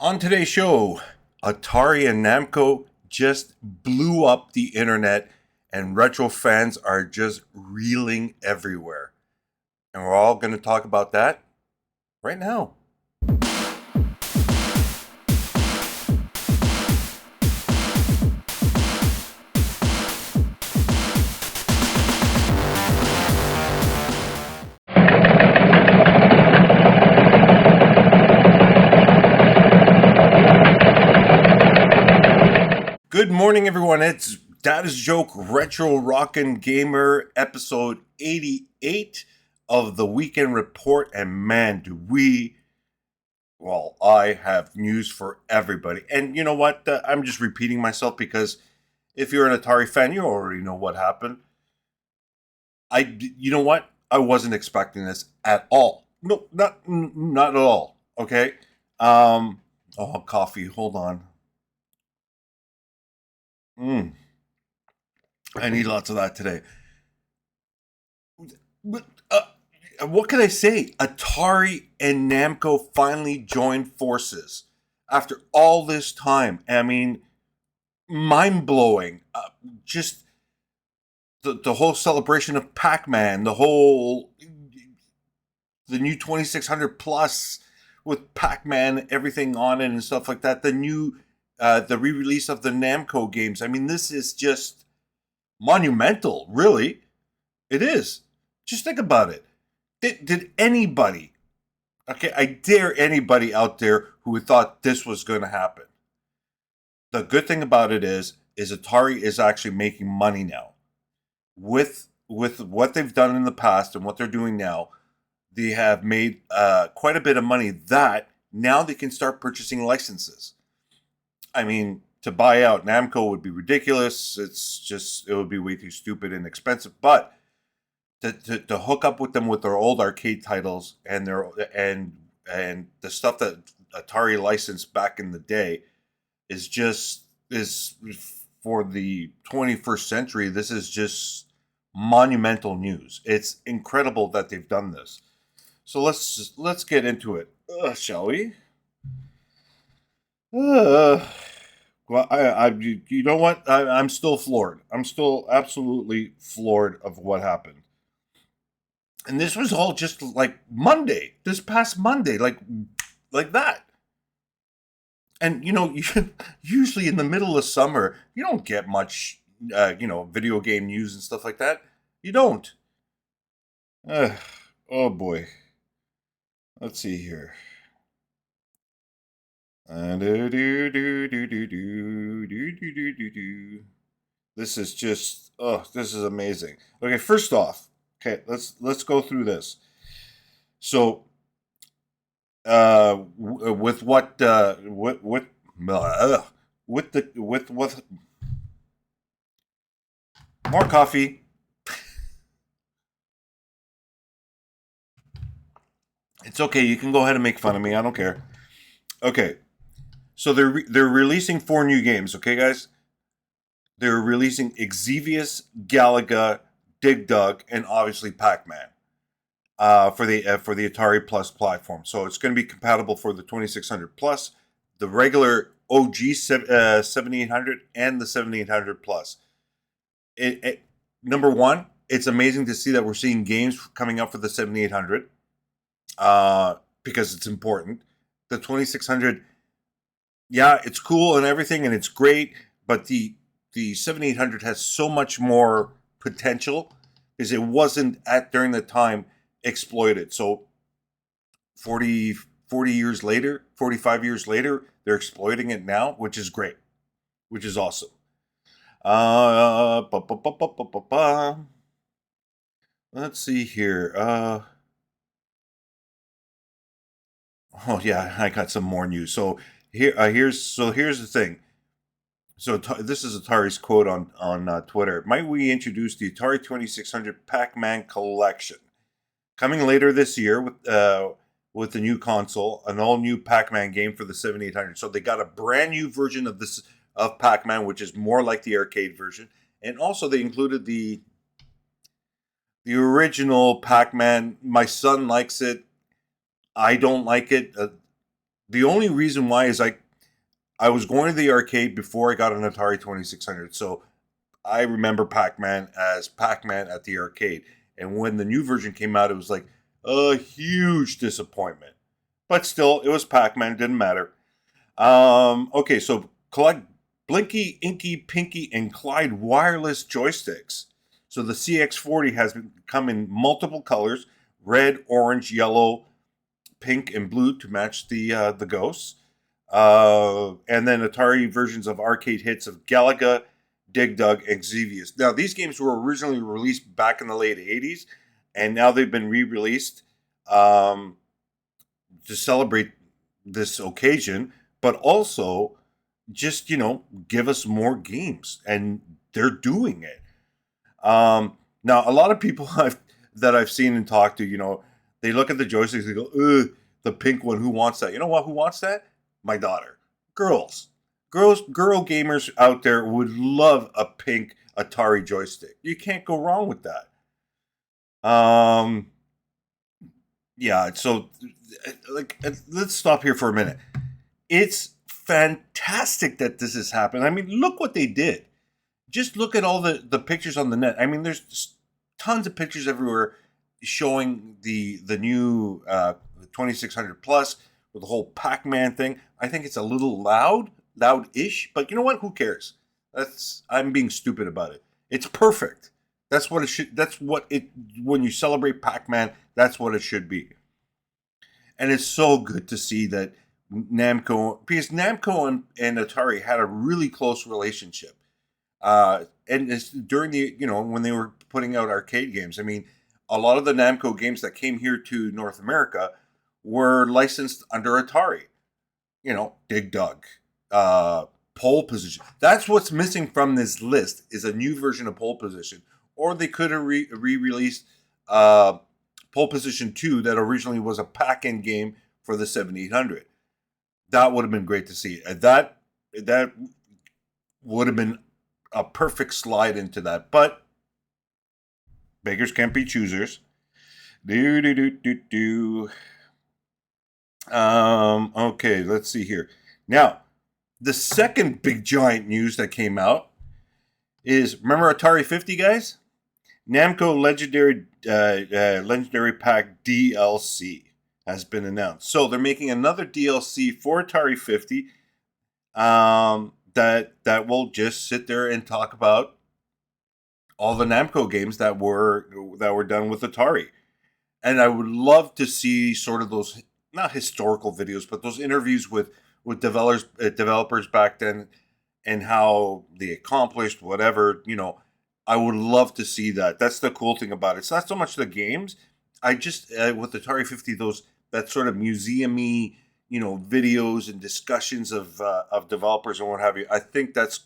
On today's show, Atari and Namco just blew up the internet, and retro fans are just reeling everywhere. And we're all going to talk about that right now. Good morning, everyone. It's Dadisajoke Retro Rockin' Gamer episode 88 of the Weekend Report. And man, I have news for everybody. And you know what? I'm just repeating myself because if you're an Atari fan, you already know what happened. You know what? I wasn't expecting this at all. No, not at all. Okay. Coffee. Hold on. I need lots of that today. But, what can I say? Atari and Namco finally joined forces after all this time. I mean, mind blowing. Just the whole celebration of Pac-Man, the new 2600 plus with Pac-Man, everything on it and stuff like that. The re-release of the Namco games. I mean, this is just monumental, really. It is. Just think about it. Did anybody, okay, I dare anybody out there who thought this was going to happen. The good thing about it is Atari is actually making money now. With what they've done in the past and what they're doing now, they have made quite a bit of money that now they can start purchasing licenses. I mean, to buy out Namco would be ridiculous. It would be way too stupid and expensive. But to hook up with them with their old arcade titles and the stuff that Atari licensed back in the day is for the 21st century. This is just monumental news. It's incredible that they've done this. So let's get into it, shall we? Well, you know what? I'm still floored. I'm still absolutely floored of what happened. And this was all just like Monday, this past Monday, like that. And usually in the middle of summer, you don't get much, video game news and stuff like that. You don't. Uh, oh boy. Let's see here. This is just this is amazing. Okay, first off, okay, let's go through this. So, with what with more coffee. It's okay. You can go ahead and make fun of me. I don't care. Okay, so they're releasing 4 new games. Okay, guys, they're releasing Exevius, Galaga, Dig Dug, and obviously Pac-Man. For the Atari Plus platform. So it's going to be compatible for the 2600 Plus, the regular OG 7800, and the 7800 Plus. Number one, it's amazing to see that we're seeing games coming out for the 7800 because it's important. The 2600, yeah, it's cool and everything, and it's great, but the 7800 has so much more potential because it wasn't during the time exploited. So 40 years later, 45 years later, they're exploiting it now, which is great, which is awesome. Let's see here. Oh yeah, I got some more news. So here's the thing. So this is Atari's quote on Twitter. Might we introduce the Atari 2600 Pac-Man collection? Coming later this year with the new console, an all-new Pac-Man game for the 7800. So they got a brand new version of Pac-Man, which is more like the arcade version, and also they included the original Pac-Man. My son likes it. I don't like it. The only reason why is I was going to the arcade before I got an Atari 2600, so I remember Pac-Man as Pac-Man at the arcade. And when the new version came out, it was like a huge disappointment. But still, it was Pac-Man. It didn't matter. Okay, so collect Blinky, Inky, Pinky, and Clyde wireless joysticks. So the CX40 has come in multiple colors: red, orange, yellow, pink, and blue to match the ghosts. And then Atari versions of arcade hits of Galaga, Dig Dug, and Xevious. Now, these games were originally released back in the late 80s, and now they've been re-released to celebrate this occasion, but also just, give us more games. And they're doing it. Now, a lot of people that I've seen and talked to, they look at the joysticks and go, ugh, the pink one, who wants that? You know what? Who wants that? My daughter. Girl gamers out there would love a pink Atari joystick. You can't go wrong with that. Yeah, so let's stop here for a minute. It's fantastic that this has happened. I mean, look what they did. Just look at all the pictures on the net. I mean, there's tons of pictures everywhere showing the new 2600 plus with the whole Pac-Man thing. I think it's a little loud-ish, but you know what? Who cares? I'm being stupid about it. It's perfect. That's what it should. That's what it. When you celebrate Pac-Man, that's what it should be. And it's so good to see that Namco, because Namco and Atari had a really close relationship. And it's during the, when they were putting out arcade games. I mean, a lot of the Namco games that came here to North America were licensed under Atari. Dig Dug, Pole Position. That's what's missing from this list is a new version of Pole Position. Or they could have re-released Pole Position 2 that originally was a pack-in game for the 7800. That would have been great to see. That would have been a perfect slide into that. But beggars can't be choosers. Okay, let's see here. Now, the second big giant news that came out is, remember Atari 50, guys? Namco Legendary Pack DLC has been announced. So they're making another DLC for Atari 50 that will just sit there and talk about all the Namco games that were done with Atari. And I would love to see sort of those, not historical videos, but those interviews with developers back then and how they accomplished whatever, I would love to see that. That's the cool thing about it. It's not so much the games. I just, with Atari 50, that sort of museum-y, videos and discussions of developers and what have you. I think that's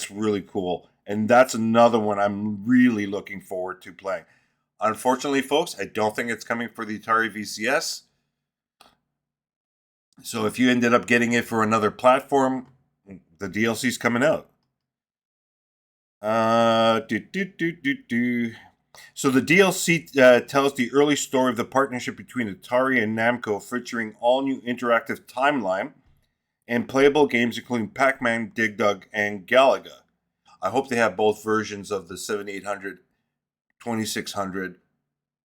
really cool. And that's another one I'm really looking forward to playing. Unfortunately, folks, I don't think it's coming for the Atari VCS. So if you ended up getting it for another platform, the DLC's coming out. So the DLC tells the early story of the partnership between Atari and Namco, featuring all new interactive timeline and playable games including Pac-Man, Dig Dug, and Galaga. I hope they have both versions of the 7800, 2600,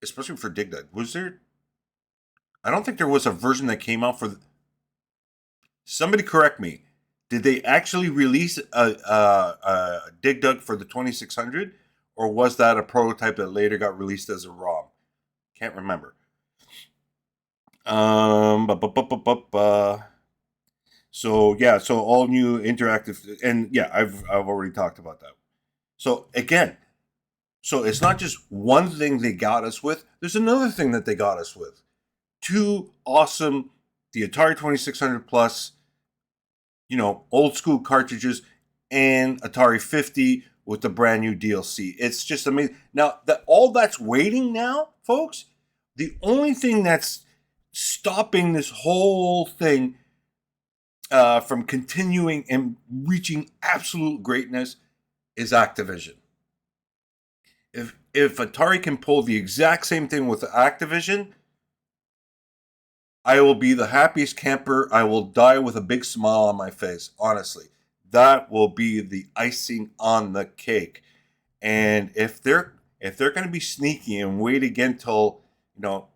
especially for Dig Dug. Was there? I don't think there was a version that came out for. Somebody correct me. Did they actually release a Dig Dug for the 2600, or was that a prototype that later got released as a ROM? Can't remember. So yeah, so all new interactive, and yeah, I've already talked about that. So again, so it's not just one thing they got us with. There's another thing that they got us with. Two awesome, the Atari 2600 Plus, old school cartridges, and Atari 50 with the brand new DLC. It's just amazing. Now, all that's waiting now, folks, the only thing that's stopping this whole thing from continuing and reaching absolute greatness is Activision. If Atari can pull the exact same thing with Activision, I will be the happiest camper. I will die with a big smile on my face. Honestly, that will be the icing on the cake. And if they're going to be sneaky and wait again till you know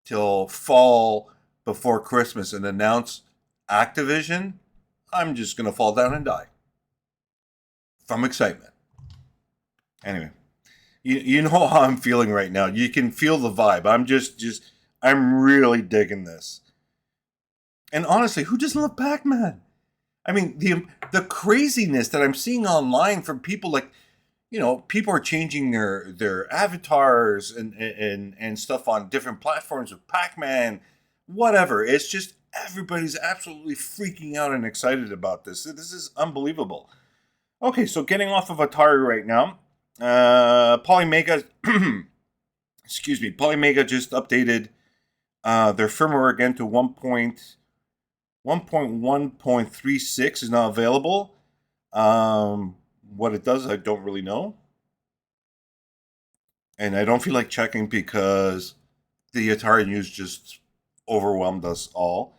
till fall before Christmas and announce Activision, I'm just going to fall down and die from excitement. Anyway, you know how I'm feeling right now. You can feel the vibe. I'm really digging this. And honestly, who doesn't love Pac-Man? I mean, the craziness that I'm seeing online from people, like, people are changing their avatars and stuff on different platforms with Pac-Man, whatever. It's just everybody's absolutely freaking out and excited about this. This is unbelievable. Okay, so getting off of Atari right now, Polymega, excuse me, Polymega just updated their firmware again to 1.1.36 is now available. What it does, I don't really know. And I don't feel like checking because the Atari news just overwhelmed us all.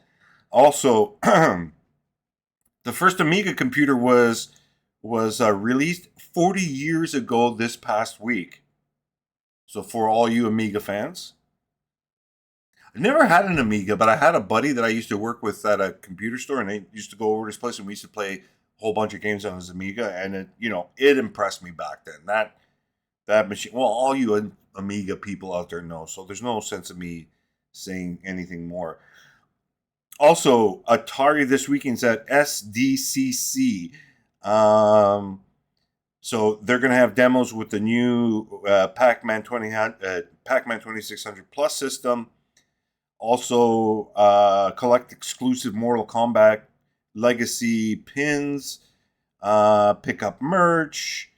Also, the first Amiga computer was released 40 years ago this past week. So for all you Amiga fans, I never had an Amiga, but I had a buddy that I used to work with at a computer store, and they used to go over to his place, and we used to play a whole bunch of games on his Amiga, and it impressed me back then. That machine. Well, all you Amiga people out there know, so there's no sense of me saying anything more. Also, Atari this weekend's at SDCC. So they're going to have demos with the new Pac-Man 2600 Plus system. Also, collect exclusive Mortal Kombat Legacy pins, pick up merch,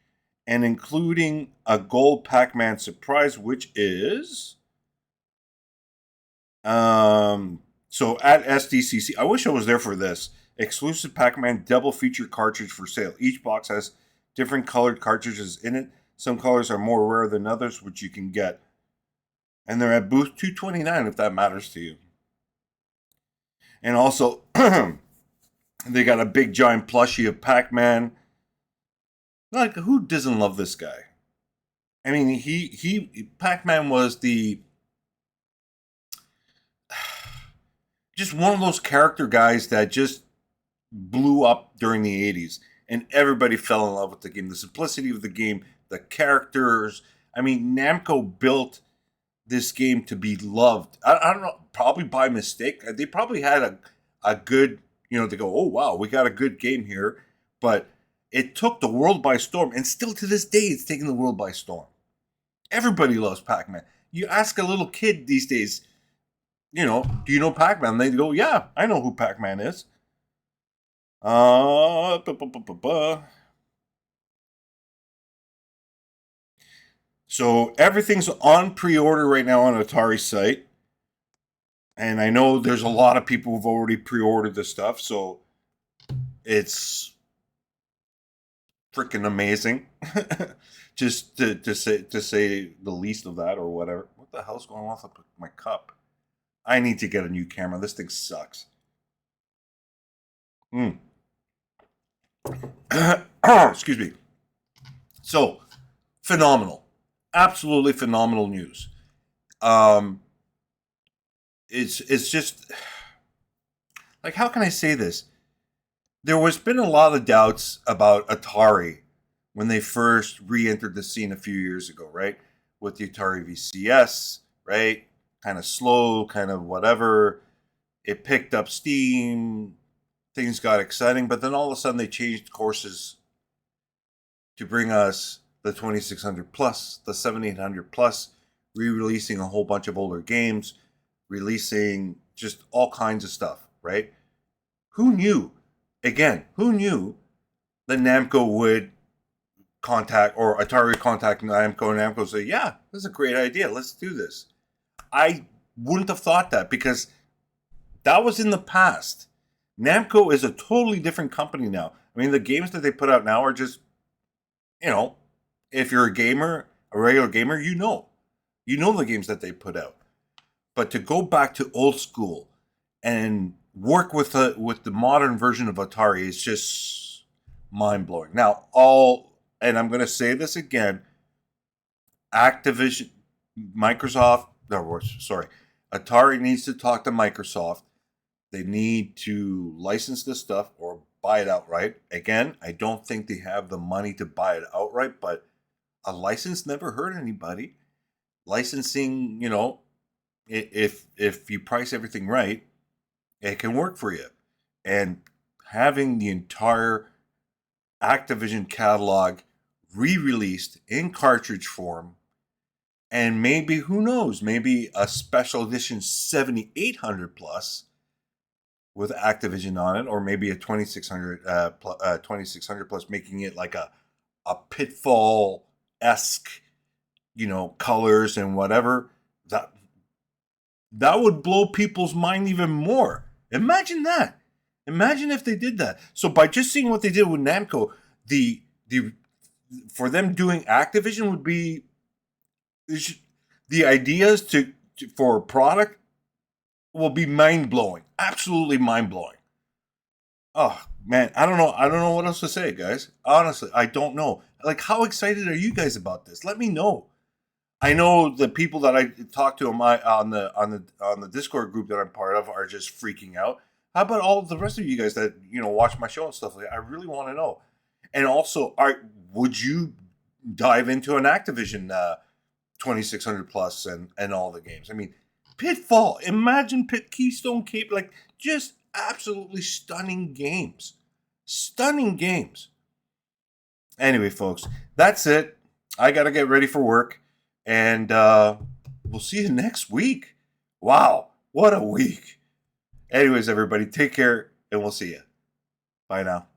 and including a gold Pac-Man surprise, which is so at SDCC. I wish I was there for this. Exclusive Pac-Man double feature cartridge for sale. Each box has different colored cartridges in it. Some colors are more rare than others, which you can get. And they're at booth 229 if that matters to you. And also, they got a big giant plushie of Pac-Man. Like, who doesn't love this guy? I mean, Pac-Man was just one of those character guys that just blew up during the 80s. And everybody fell in love with the game. The simplicity of the game, the characters. I mean, Namco built this game to be loved. I don't know, probably by mistake. They probably had a good, they go, oh, wow, we got a good game here. But it took the world by storm. And still to this day, it's taking the world by storm. Everybody loves Pac-Man. You ask a little kid these days, do you know Pac-Man? They go, yeah, I know who Pac-Man is. So everything's on pre-order right now on Atari's site. And I know there's a lot of people who've already pre-ordered this stuff, so it's freaking amazing. Just to say the least of that, or whatever. What the hell's going on with my cup? I need to get a new camera. This thing sucks. Excuse me. So, phenomenal. Absolutely phenomenal news. It's just like, how can I say this? There was been a lot of doubts about Atari when they first re-entered the scene a few years ago, right? With the Atari VCS, right? Kind of slow, kind of whatever. It picked up steam. Things got exciting, but then all of a sudden they changed courses to bring us the 2600 plus, the 7800 plus, re-releasing a whole bunch of older games, releasing just all kinds of stuff, right? Who knew? Again, who knew that Namco would contact, or Atari contact Namco, and Namco say, yeah, this is a great idea, let's do this. I wouldn't have thought that, because that was in the past. Namco is a totally different company now. I mean, the games that they put out now are just, if you're a gamer, a regular gamer, you know the games that they put out. But to go back to old school, and work with the modern version of Atari is just mind blowing. Now, and I'm going to say this again, Activision, Microsoft, no, sorry, Atari needs to talk to Microsoft. They need to license this stuff or buy it outright. Again, I don't think they have the money to buy it outright, but a license never hurt anybody. Licensing, if you price everything right, it can work for you. And having the entire Activision catalog re-released in cartridge form, and maybe, who knows, maybe a special edition 7800 plus with Activision on it, or maybe a 2600 plus, making it like a Pitfall-esque, colors and whatever. That would blow people's mind even more. Imagine that. Imagine if they did that. So by just seeing what they did with Namco, the for them doing Activision would be the ideas for a product will be mind blowing. Absolutely mind blowing. Oh man, I don't know what else to say, guys. Honestly, I don't know. Like, how excited are you guys about this? Let me know. I know the people that I talk to on the Discord group that I'm part of are just freaking out. How about all the rest of you guys that watch my show and stuff like that? I really want to know. And also, would you dive into an Activision 2600 plus and all the games? I mean, Pitfall. Imagine Keystone Cape, like, just absolutely stunning games. Stunning games. Anyway, folks, that's it. I got to get ready for work. And we'll see you next week. Wow, what a week. Anyways, everybody, take care, and we'll see you. Bye now.